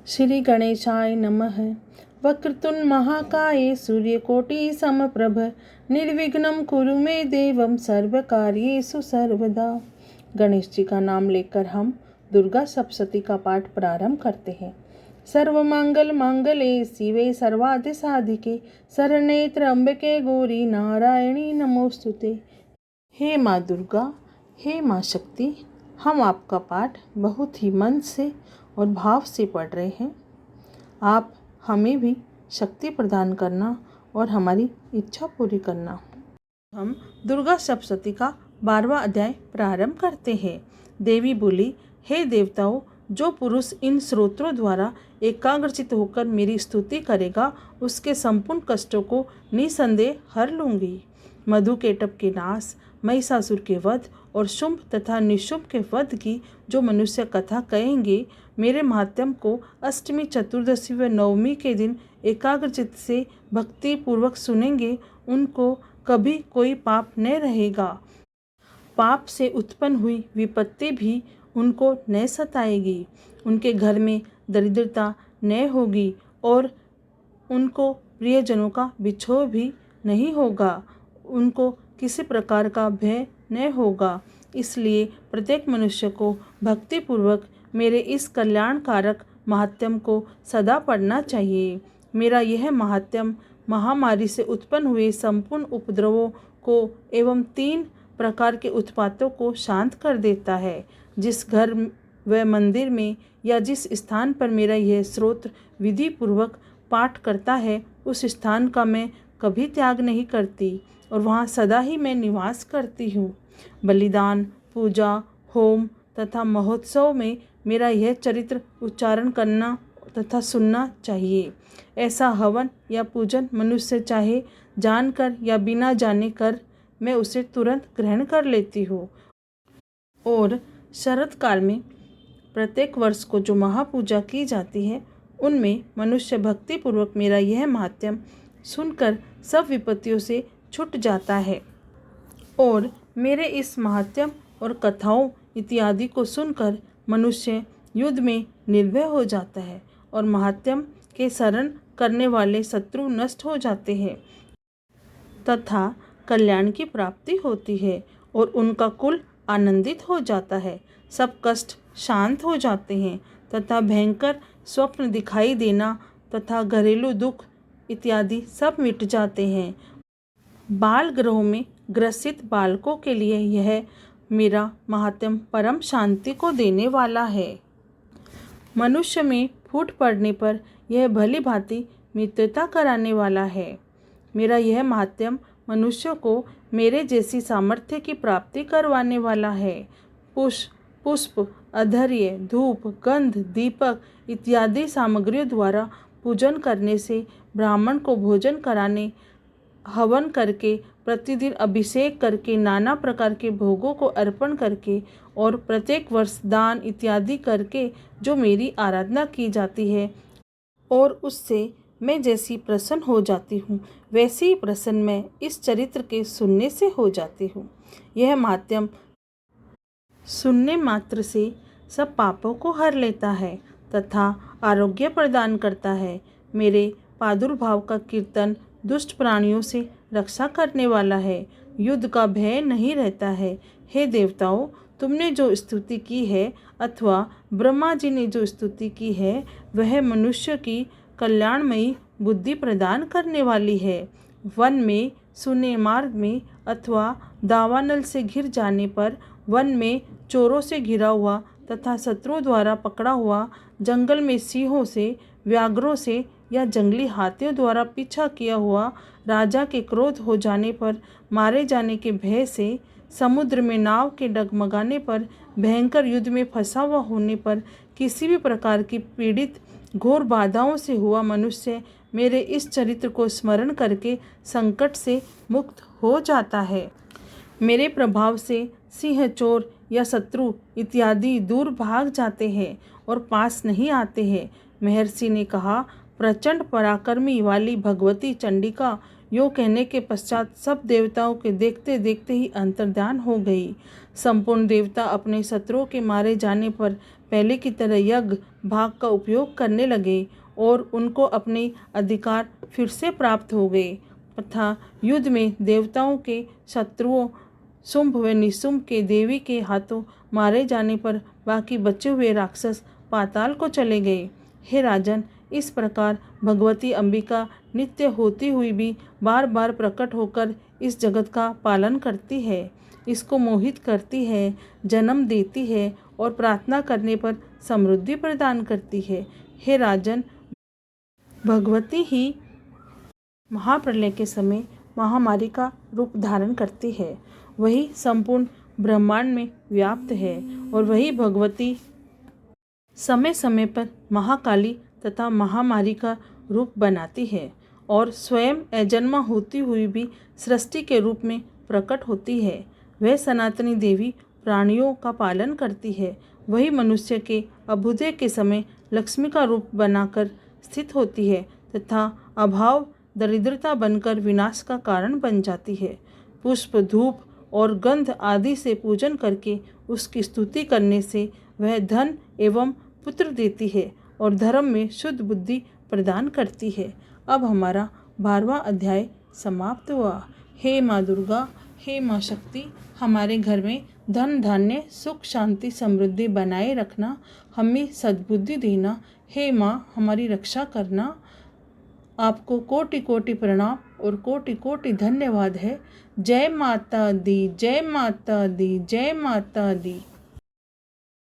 श्री गणेशाय नमः। वक्रतुंड महाकाय सूर्यकोटि समप्रभ निर्विघ्नं कुरु मे देवं सर्वकार्येषु सर्वदा। गणेश जी का नाम लेकर हम दुर्गा सप्तशती का पाठ प्रारंभ करते हैं। सर्वमंगल मांगल्ये शिवे सर्वार्थ साधिके शरण्ये त्र्यंबके गौरी नारायणी नमोस्तुते। हे माँ दुर्गा, हे माँ शक्ति, हम आपका पाठ बहुत ही मन से और भाव से पढ़ रहे हैं। आप हमें भी शक्ति प्रदान करना और हमारी इच्छा पूरी करना। हम दुर्गा सप्तशती का 12वां अध्याय प्रारंभ करते हैं। देवी बोली, हे देवताओं, जो पुरुष इन स्तोत्रों द्वारा एकाग्रचित होकर मेरी स्तुति करेगा उसके संपूर्ण कष्टों को निसंदेह हर लूँगी। मधुकेटभ के नाश, महिषासुर के वध और शुंभ तथा निशुंभ के वध की जो मनुष्य कथा कहेंगे, मेरे महात्म्य को अष्टमी, चतुर्दशी व नवमी के दिन एकाग्रचित से भक्ति पूर्वक सुनेंगे, उनको कभी कोई पाप न रहेगा। पाप से उत्पन्न हुई विपत्ति भी उनको न सताएगी। उनके घर में दरिद्रता न होगी और उनको प्रियजनों का बिछोह भी नहीं होगा। उनको किसी प्रकार का भय न होगा। इसलिए प्रत्येक मनुष्य को भक्तिपूर्वक मेरे इस कल्याणकारक महात्म्य को सदा पढ़ना चाहिए। मेरा यह महात्म्य महामारी से उत्पन्न हुए संपूर्ण उपद्रवों को एवं 3 प्रकार के उत्पातों को शांत कर देता है। जिस घर व मंदिर में या जिस स्थान पर मेरा यह स्तोत्र विधि पूर्वक पाठ करता है, उस स्थान का मैं कभी त्याग नहीं करती और वहाँ सदा ही मैं निवास करती हूँ। बलिदान, पूजा, होम तथा महोत्सव में मेरा यह चरित्र उच्चारण करना तथा सुनना चाहिए। ऐसा हवन या पूजन मनुष्य चाहे जानकर या बिना जाने कर, मैं उसे तुरंत ग्रहण कर लेती हूँ। और शरद काल में प्रत्येक वर्ष को जो महापूजा की जाती है, उनमें मनुष्य भक्तिपूर्वक मेरा यह महात्म्य सुनकर सब विपत्तियों से छूट जाता है। और मेरे इस महात्म्य और कथाओं इत्यादि को सुनकर मनुष्य युद्ध में निर्भय हो जाता है और महात्म्य के शरण करने वाले शत्रु नष्ट हो जाते हैं तथा कल्याण की प्राप्ति होती है और उनका कुल आनंदित हो जाता है। सब कष्ट शांत हो जाते हैं तथा भयंकर स्वप्न दिखाई देना तथा घरेलू दुख इत्यादि सब मिट जाते हैं। बाल ग्रहों में ग्रसित बालकों के लिए यह मेरा महात्म्य परम शांति को देने वाला है। मनुष्य में फूट पड़ने पर यह भली भांति मित्रता कराने वाला है। मेरा यह महात्म्य मनुष्यों को मेरे जैसी सामर्थ्य की प्राप्ति करवाने वाला है। पुष्प, अधर्य, धूप, गंध, दीपक इत्यादि सामग्रियों द्वारा पूजन करने से, ब्राह्मण को भोजन कराने, हवन करके, प्रतिदिन अभिषेक करके, नाना प्रकार के भोगों को अर्पण करके और प्रत्येक वर्ष दान इत्यादि करके जो मेरी आराधना की जाती है और उससे मैं जैसी प्रसन्न हो जाती हूँ, वैसी ही प्रसन्न मैं इस चरित्र के सुनने से हो जाती हूँ। यह महात्म्य सुनने मात्र से सब पापों को हर लेता है तथा आरोग्य प्रदान करता है। मेरे प्रादुर्भाव का कीर्तन दुष्ट प्राणियों से रक्षा करने वाला है। युद्ध का भय नहीं रहता है। हे देवताओं, तुमने जो स्तुति की है अथवा ब्रह्मा जी ने जो स्तुति की है, वह मनुष्य की कल्याणमयी बुद्धि प्रदान करने वाली है। वन में, सुने मार्ग में अथवा दावानल से घिर जाने पर, वन में चोरों से घिरा हुआ तथा शत्रुओं द्वारा पकड़ा हुआ, जंगल में सिंहों से, व्याघ्रों से या जंगली हाथियों द्वारा पीछा किया हुआ, राजा के क्रोध हो जाने पर, मारे जाने के भय से, समुद्र में नाव के डगमगाने पर, भयंकर युद्ध में फंसा हुआ होने पर, किसी भी प्रकार की पीड़ित घोर बाधाओं से हुआ मनुष्य मेरे इस चरित्र को स्मरण करके संकट से मुक्त हो जाता है। मेरे प्रभाव से सिंह, चोर या शत्रु इत्यादि दूर भाग जाते हैं और पास नहीं आते हैं। महर्षि ने कहा, प्रचंड पराक्रमी वाली भगवती चंडिका यो कहने के पश्चात सब देवताओं के देखते देखते ही अंतर्ध्यान हो गई। संपूर्ण देवता अपने शत्रुओं के मारे जाने पर पहले की तरह यज्ञ, भाग का उपयोग करने लगे और उनको अपने अधिकार फिर से प्राप्त हो गए तथा युद्ध में देवताओं के शत्रुओं शुंभ व निशुंभ के देवी के हाथों मारे जाने पर बाकी बचे हुए राक्षस पाताल को चले गए। हे राजन, इस प्रकार भगवती अंबिका नित्य होती हुई भी बार बार प्रकट होकर इस जगत का पालन करती है, इसको मोहित करती है, जन्म देती है और प्रार्थना करने पर समृद्धि प्रदान करती है। हे राजन, भगवती ही महाप्रलय के समय महामारी का रूप धारण करती है। वही संपूर्ण ब्रह्मांड में व्याप्त है और वही भगवती समय समय पर महाकाली तथा महामारी का रूप बनाती है और स्वयं अजन्मा होती हुई भी सृष्टि के रूप में प्रकट होती है। वह सनातनी देवी प्राणियों का पालन करती है। वही मनुष्य के अभ्युदय के समय लक्ष्मी का रूप बनाकर स्थित होती है तथा अभाव दरिद्रता बनकर विनाश का कारण बन जाती है। पुष्प, धूप और गंध आदि से पूजन करके उसकी स्तुति करने से वह धन एवं पुत्र देती है और धर्म में शुद्ध बुद्धि प्रदान करती है। अब हमारा 12वां अध्याय समाप्त हुआ। हे माँ दुर्गा, हे माँ शक्ति, हमारे घर में धन धान्य सुख शांति समृद्धि बनाए रखना, हमें सद्बुद्धि देना। हे माँ, हमारी रक्षा करना। आपको कोटि कोटि प्रणाम और कोटि कोटि धन्यवाद है। जय माता दी, जय माता दी, जय माता दी।